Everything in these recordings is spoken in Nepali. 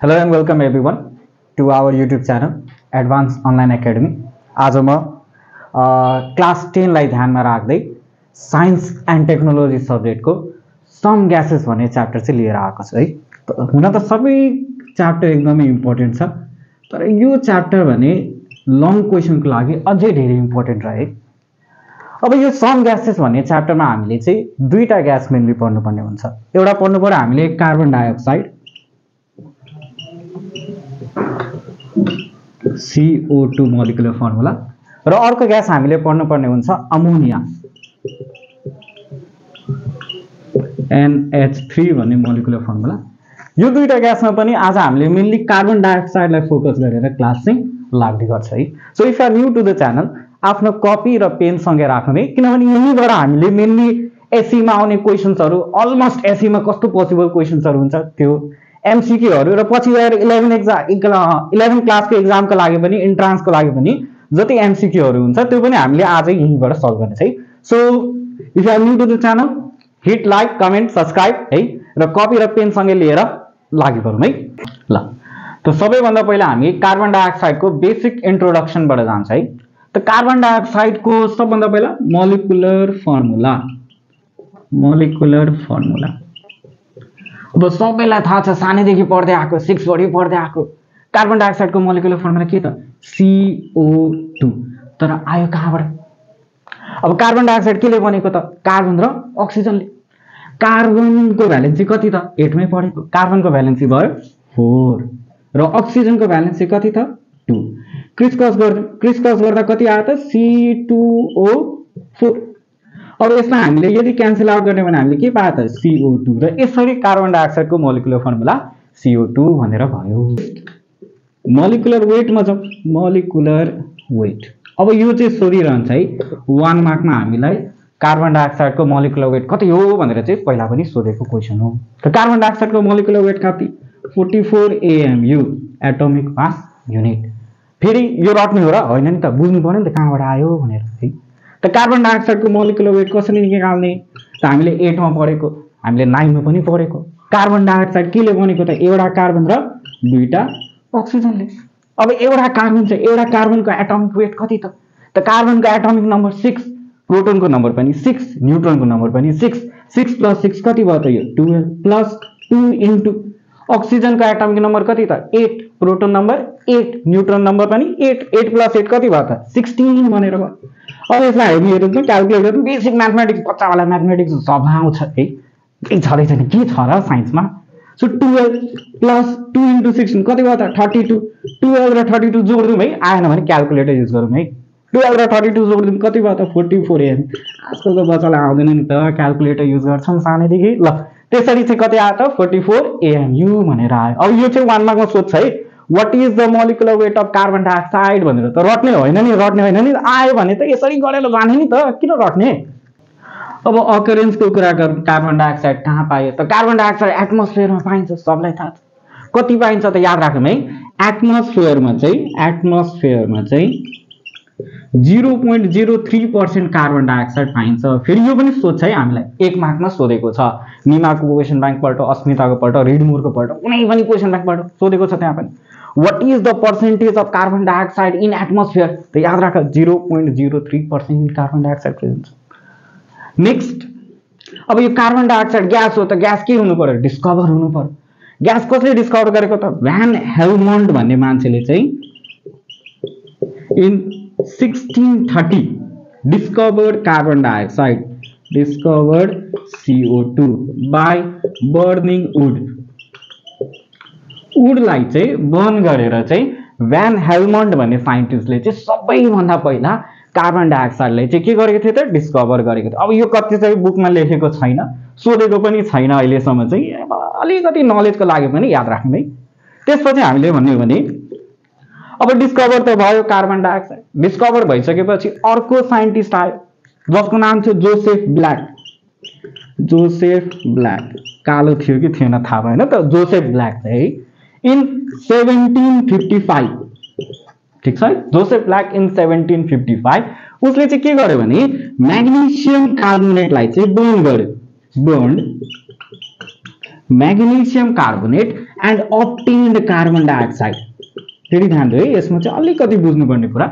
Hello and welcome everyone to our YouTube channel Advanced Online Academy. आज म क्लास 10 लाई ध्यानमा राख्दै साइन्स एन्ड टेक्नोलोजी सब्जेक्टको सम ग्यासेस भन्ने च्याप्टर चाहिँ लिएर आएको छु है। हुन त सबै च्याप्टर एकदमै इम्पोर्टेन्ट छ, तर यो च्याप्टर भने लङ क्वेशनको लागि अझै धेरै इम्पोर्टेन्ट रहे। अब यो सम ग्यासेस भन्ने च्याप्टरमा हामीले चाहिँ दुईटा ग्यास मेनली पढ्नुपर्ने हुन्छ। एउटा पढ्नु पर्यो हामीले carbon dioxide CO2 molecular formula, र अर्को ग्यास हामीले पढ्नुपर्ने हुन्छ अमोनिया NH3 भन्ने मोलिकुलर फर्मुला। यो दुईटा ग्यासमा पनि आज हामीले मेनली कार्बन डाइअक्साइडलाई फोकस गरेर क्लास चाहिँ लाग्दै गर्छ है। So if you are new to the channel, आफ्नो कपी र पेन सँगै राख्नु है, किनभने यहीँबाट हामीले मेनली एसईमा आउने क्वेशन्सहरु, अलमोस्ट एसईमा कस्तो पोसिबल क्वेशन्सहरु हुन्छ त्यो एमसीक्यूहरु, र पछि गएर 11 क्लासको एक्जामको लागि पनि इन्ट्रान्सको लागि पनि जति एमसीक्यूहरु हुन्छ त्यो पनि हामीले आजै यहीँबाट सल्भ गर्ने है। So if you are new to the channel, hit like, comment, subscribe है, र कपी र पेन सँगै लिएर लागि गरौँ है। ल त सबैभन्दा पहिला हामी कार्बन डाइअक्साइडको बेसिक इन्ट्रोडक्सनबाट जान्छ है। त कार्बन डाइअक्साइडको सबभन्दा पहिला मोलिकुलर फर्मुला अब सबैलाई थाहा छ, सानैदेखि पढ्दै आएको, 6 बढी पढ्दै आएको। कार्बन डाइअक्साइडको मोलिकुलर फर्मुला के त? CO2। तर आयो कहाँबाट? अब कार्बन डाइअक्साइड केले बनेको त? कार्बन र अक्सिजनले। कार्बनको भ्यालेन्सी कति त? 8 मै पढेको। कार्बनको भ्यालेन्सी भयो 4 र अक्सिजनको भ्यालेन्सी कति त? 2। क्रिसक्रस गर्दा कति आयो त? C2O4। अब यसमा हामीले यदि क्यान्सल आउट गर्ने भने हामीले के पायो त? CO2। र यसरी कार्बन डाइअक्साइडको मोलिकुलर फर्मुला CO2 भनेर भयो। मोलिकुलर वेटमा जाउँ। मोलिकुलर वेट अब यो चाहिँ सोधिरहन्छ है, 1 मार्कमा हामीलाई कार्बन डाइअक्साइडको मोलिकुलर वेट कति हो भनेर चाहिँ पहिला पनि सोधेको क्वेशन हो। त कार्बन डाइअक्साइडको मोलिकुलर वेट कति? 44 AMU एटोमिक मास युनिट। फेरि यो रट्ने हो र होइन नि त, बुझ्नु पर्यो नि त कहाँबाट आयो भनेर है। त कार्बन डाइअक्साइडको मोलिकुलर वेट कसरी निकाल्ने त? हामीले 8 मा पढेको, हामीले 9 मा पनि पढेको। कार्बन डाइअक्साइड केले बनेको त? एउटा कार्बन र दुईटा अक्सिजनले। अब एउटा कार्बन छ, एउटा कार्बनको एटोमिक वेट कति त? त कार्बनको एटोमिक नम्बर 6, प्रोटोनको नम्बर पनि 6, न्यूट्रनको नम्बर पनि 6। 6 + 6 कति भयो त? यो 12 प्लस 2 इन्टु अक्सिजनको एटोमिक नम्बर कति त? 8, प्रोटोन नम्बर 8, न्यूट्रन नम्बर पनि 8। 8 + 8 कति भयो त? 16 भनेर भयो। अब यसलाई हामी हेरौँ त, क्याल्कुलेटर बेसिक म्याथमेटिक्स, बच्चावाला म्याथमेटिक्स सब आउँछ है, केही छँदैछ नि, के छ र साइन्समा। सो 12 प्लस 2 इन्टु 16 कति भयो त? 32। 12 र 32 जोड्दिउँ है, आएन भने क्याल्कुलेटर युज गरौँ है। 12 र 32 जोड्दिउँ कति भयो त? 44 AMU। आजकलको बच्चालाई आउँदैन नि त, क्याल्कुलेटर युज गर्छन् सानैदेखि। ल त्यसरी चाहिँ कति आयो त? 44 AMU भनेर आयो। अब यो चाहिँ 1 मार्कमा सोध्छ है, what is the molecular weight of carbon dioxide भनेर। त रट्ने होइन नि, आयो भने त यसरी गरेर जाने नि त, किन रट्ने। अब अकरेन्सको कुरा गरौँ। कार्बन डाइअक्साइड कहाँ पाइयो त? कार्बन डाइअक्साइड एटमोस्फियरमा पाइन्छ, सबलाई थाहा छ। कति पाइन्छ त? याद राखौँ है, एटमोस्फियरमा चाहिँ 0.03% कार्बन डाइअक्साइड पाइन्छ। फेरि यो पनि सोध्छ है हामीलाई, 1 मार्कमा सोधेको छ। निमाको क्वेशन ब्याङ्क पल्ट, अस्मिताको पल्ट, रिडमोरको पल्ट, कुनै पनि क्वेशन ब्याङ्क पल्ट सोधेको छ त्यहाँ पनि। What is the percentage of carbon dioxide in atmosphere? त याद राख, 0.03% इन कार्बन डाइअक्साइड प्रेजेन्ट छ। नेक्स्ट, अब यो कार्बन डाइअक्साइड ग्यास हो त ग्यास के हुनु पर्यो? डिस्कभर हुनु पर्यो। ग्यास कसले डिस्कभर गरेको त? भ्यान हेल्मोन्ट भन्ने मान्छेले चाहिँ in 1630 discovered carbon dioxide, discovered CO2 by burning वुडलाई चाहिँ बर्न गरेर चाहिँ भ्यान हेल्मोन्ट भन्ने साइन्टिस्टले चाहिँ सबैभन्दा पहिला कार्बन डाइअक्साइडलाई चाहिँ के गरेको थियो त? डिस्कभर गरेको थियो। अब यो कति चाहिँ बुकमा लेखेको छैन, सोधेको पनि छैन अहिलेसम्म चाहिँ, अलिकति नलेजको लागि पनि याद राख्नु है। त्यसपछि हामीले भन्ने हो भने अब डिस्कभर त भयो कार्बन डाइअक्साइड, डिस्कभर भइसकेपछि अर्को साइन्टिस्ट आयो जसको नाम थियो जोसेफ ब्ल्याक। कालो थियो कि थिएन थाहा भएन त। जोसेफ ब्ल्याक चाहिँ इन 1755, ठिक छ है, जोसेफ ब्ल्याक इन 1755 उसले चाहिँ के गर्यो भने म्याग्नेशियम कार्बोनेटलाई चाहिँ बर्न गर्यो। magnesium carbonate and obtained carbon dioxide. फेरि ध्यान दियो है, यसमा चाहिँ अलिकति बुझ्नुपर्ने कुरा,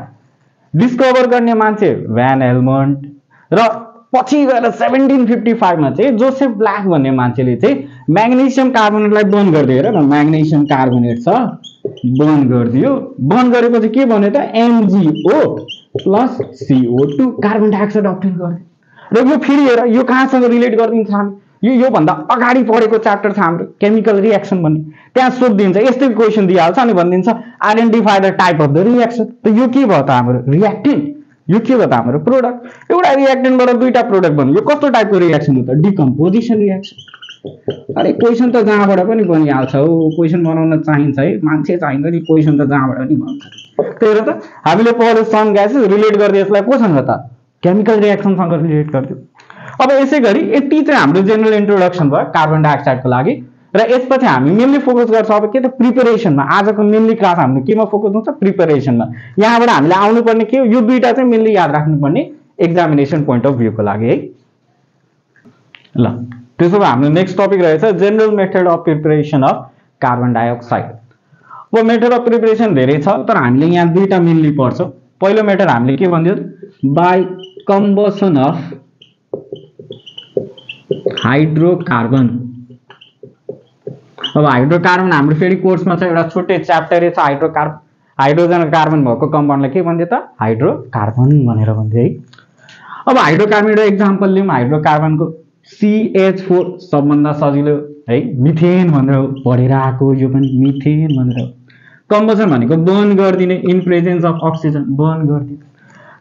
डिस्कभर गर्ने मान्छे भ्यान हेल्मन्ट र पछि गएर 1755 मा चाहिँ जोसेफ ब्ल्याक भन्ने मान्छेले चाहिँ म्याग्नेसियम कार्बोनेटलाई बर्न गरिदियो। हेर न, म्याग्नेसियम कार्बोनेट छ, बर्न गरिदियो। बर्न गरेपछि के भन्यो त, MgO plus CO2 carbon dioxide obtain गर्यो। र यो फेरि हेर, यो कहाँसँग रिलेट गरिदिन्छ हामी, यो भन्दा अगाडि पढेको च्याप्टर छ हाम्रो केमिकल रिएक्सन भन्ने, त्यहाँ सोधिदिन्छ, यस्तै क्वेसन दिइहाल्छ अनि भनिदिन्छ identify the type of the reaction. त यो के भयो त हाम्रो रिएक्टेन्ट, यो के भयो त हाम्रो प्रोडक्ट। एउटा रिएक्टेन्टबाट दुईटा प्रोडक्ट बन्यो, यो कस्तो टाइपको रिएक्सन हो त, डिकम्पोजिसन रिएक्सन। अरे क्वेसन त जहाँबाट पनि बनिहाल्छ हो, क्वेसन बनाउन चाहिन्छ है, मान्छे चाहिन्छ नि, क्वेसन त जहाँबाट पनि बन्छ। त्यही भएर त हामीले पढ्यो सन ग्यासेस, रिलेट गरिदियो यसलाई कोसँग त, केमिकल रिएक्सनसँग रिलेट गरिदियो। अब यसै गरी यति चाहिँ हाम्रो जेनरल इन्ट्रोडक्सन भयो कार्बन डाइअक्साइडको लागि। र यसपछि हामी मेनली फोकस गर्छ अब के त, प्रिपरेसनमा। आजको मेनली क्लास हाम्रो केमा फोकस हुन्छ, प्रिपरेसनमा। यहाँबाट हामीले आउनुपर्ने के हो, यो दुईटा चाहिँ मेनली याद राख्नुपर्ने एक्जामिनेसन पोइन्ट अफ भ्यूको लागि है। ल त्यसो भए हाम्रो नेक्स्ट टपिक रहेछ general method of preparation of carbon dioxide. अब मेथड अफ प्रिपरेसन धेरै छ, तर हामीले यहाँ दुईटा मेनली पढ्छौँ। पहिलो मेथड हामीले के भन्दियो, बाई कम्बसन अफ हाइड्रोकार्बन। अब हाइड्रोकार्बन हाम्रो फेरि कोर्समा छ, एउटा छुट्टै च्याप्टरै छ हाइड्रोकार्बन। हाइड्रोजन र कार्बन भएको कम्पाउन्डलाई के भन्दियो त, हाइड्रोकार्बन भनेर भन्दियो है। अब हाइड्रोकार्बन एउटा एक्जाम्पल लिउँ, हाइड्रोकार्बनको CH4 सबभन्दा सजिलो है, मिथेन भनेर पढेर आएको, यो पनि मिथेन भनेर। कम्बसन भनेको बर्न गरिदिने, in presence of oxygen burn गरिदिने।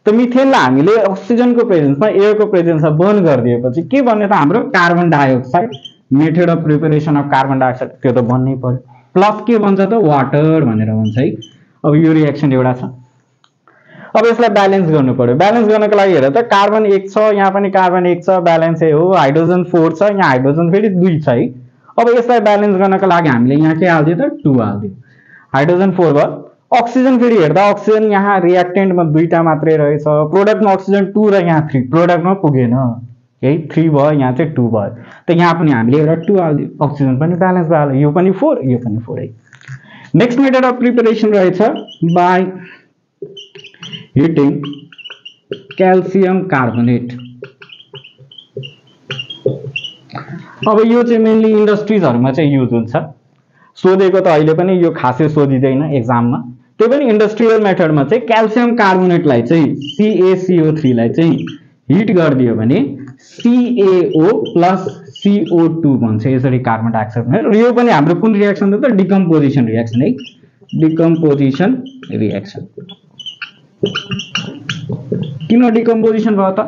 त मिथेनलाई हामीले अक्सिजनको प्रेजेन्समा, एयरको प्रेजेन्समा बर्न गरिदिएपछि के बन्यो त हाम्रो carbon dioxide. Method of preparation of carbon dioxide त्यो त बन्नै पर्यो, प्लस के भन्छ त, वाटर भनेर भन्छ है। अब यो रिएक्सन एउटा छ। अब यसलाई ब्यालेन्स गर्नु पर्यो। ब्यालेन्स गर्नको लागि हेर त, कार्बन 1 छ, यहाँ पनि कार्बन 1 छ, ब्यालेन्स हो। हाइड्रोजन 4 छ, यहाँ हाइड्रोजन फेरि 2 छ है। अब यसलाई ब्यालेन्स गर्नको लागि हामीले यहाँ के हाल्दियो त, 2 हाल्दियो। हाइड्रोजन 4 भयो। अक्सिजन फेरि हेर्दा अक्सिजन यहाँ रिएक्टेन्टमा दुईटा मात्रै रहेछ, प्रोडक्टमा अक्सिजन 2 र यहाँ 3, प्रोडक्टमा पुगेन, यही 3 भयो, यहाँ चाहिँ 2 भयो। त यहाँ पनि हामीले एउटा 2 हाल्दियो, अक्सिजन पनि ब्यालेन्स भयो, यो पनि 4, यो पनि 4 है। नेक्स्ट मेथड अफ प्रिपरेसन रहेछ बाई हिटिङ क्याल्सियम कार्बोनेट। अब यो चाहिँ मेनली इन्डस्ट्रिजहरुमा चाहिँ युज हुन्छ। सोधेको त अहिले पनि यो खासै सोधिदैन एक्जाममा, त्यो पनि इन्डस्ट्रियल मेथडमा चाहिँ क्याल्सियम कार्बोनेटलाई चाहिँ CaCO3 लाई चाहिँ हिट गरिदियो भने CaO प्लस CO2 भन्छ, यसरी कार्बन डाइअक्साइड। र यो पनि हाम्रो कुन रिएक्सन हो त, डिकम्पोजिसन रिएक्सन है, डिकम्पोजिसन रिएक्सन। किन डिकम्पोजिसन भयो त,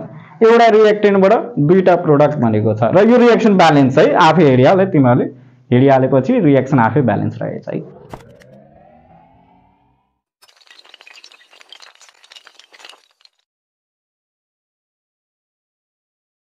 एउटा रिएक्टेन्टबाट दुईटा प्रोडक्ट बनेको छ र यो रिएक्सन ब्यालेन्स है, आफै हेरिहाल है, तिमीहरूले हेरिहालेपछि रिएक्सन आफै ब्यालेन्स रहेछ है।